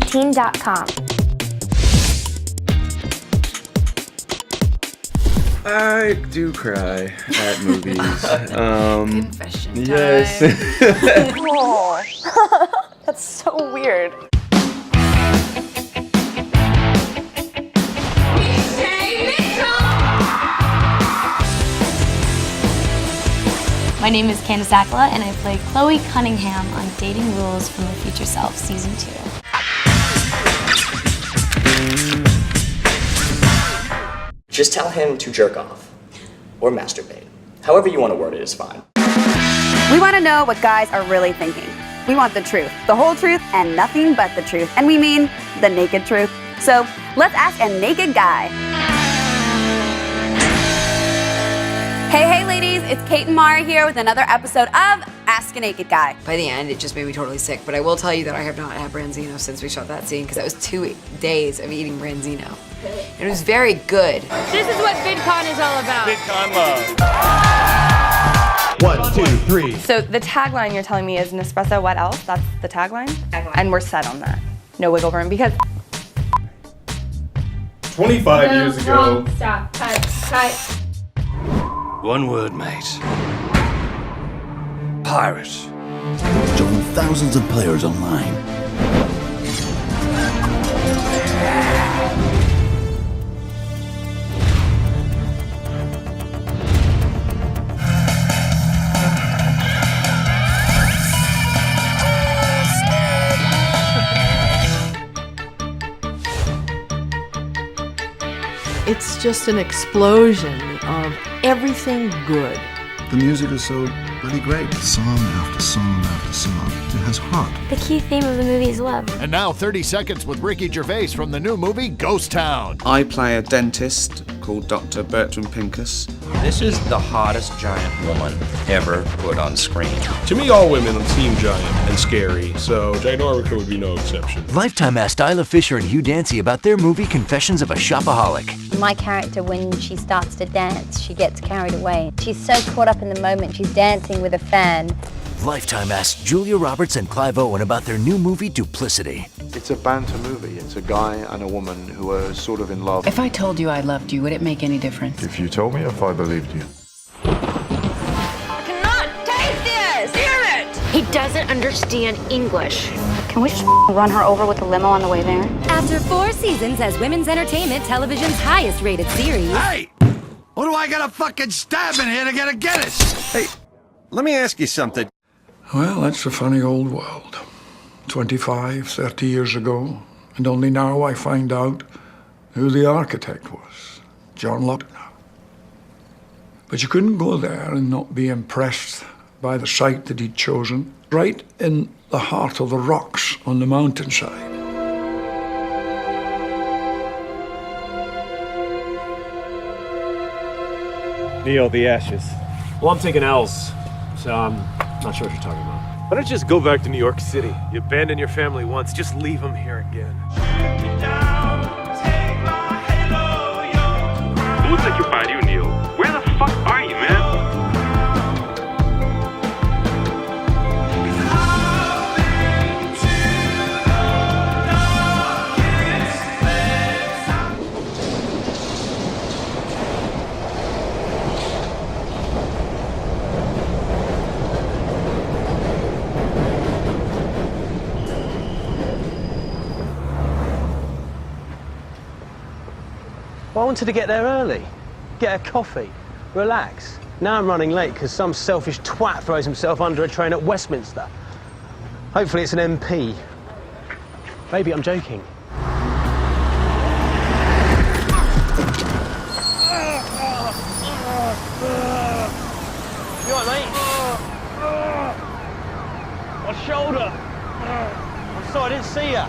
Teen.com. I do cry at movies. Confession time. Yes. Oh, that's so weird. My name is Candace Akela, and I play Chloe Cunningham on Dating Rules for My Future Self, Season 2. Just tell him to jerk off. Or masturbate. However you want to word it is fine. We want to know what guys are really thinking. We want the truth, the whole truth, and nothing but the truth. And we mean the naked truth. So let's ask a naked guy. Hey ladies, it's Kate and Mara here with another episode of Ask a Naked Guy. By the end, it just made me totally sick, but I will tell you that I have not had branzino since we shot that scene, because that was 2 days of eating branzino. And it was very good. This is what VidCon is all about. VidCon love. 1, 2, 3. So the tagline you're telling me is Nespresso, what else? That's the tagline? And we're set on that. No wiggle room, because 25 years ago. Wrong. Stop. Cut. One word, mate. Pirate. Join thousands of players online. It's just an explosion of everything good. The music is so really great. Song after song after song. It has heart. The key theme of the movie is love. And now 30 Seconds with Ricky Gervais from the new movie Ghost Town. I play a dentist called Dr. Bertram Pincus. This is the hottest giant woman ever put on screen. To me, all women seem giant and scary, so Ginormica would be no exception. Lifetime asked Isla Fisher and Hugh Dancy about their movie Confessions of a Shopaholic. My character, when she starts to dance, she gets carried away. She's so caught up in the moment, she's dancing with a fan. Lifetime asked Julia Roberts and Clive Owen about their new movie Duplicity. It's a banter movie. It's a guy and a woman who are sort of in love. If I told you I loved you, would it make any difference? If you told me, if I believed you. I cannot take this! Damn it! He doesn't understand English. Can we just run her over with a limo on the way there? After 4 seasons as women's entertainment television's highest rated series. Hey! What do I gotta fucking stab in here to get a Guinness? Hey, let me ask you something. Well, that's a funny old world. 25, 30 years ago, and only now I find out who the architect was, John Locke. But you couldn't go there and not be impressed by the site that he'd chosen, right in the heart of the rocks on the mountainside. Neil, the ashes. Well, I'm taking L's, so I'm not sure what you're talking about. Why don't you just go back to New York City? You abandoned your family once, just leave them here again. It looks like you're fine, you, Neil. Where the fuck are you, man? Well, I wanted to get there early, get a coffee, relax. Now I'm running late because some selfish twat throws himself under a train at Westminster. Hopefully it's an MP. Maybe I'm joking. You all right, mate? My shoulder. I'm sorry, I didn't see you.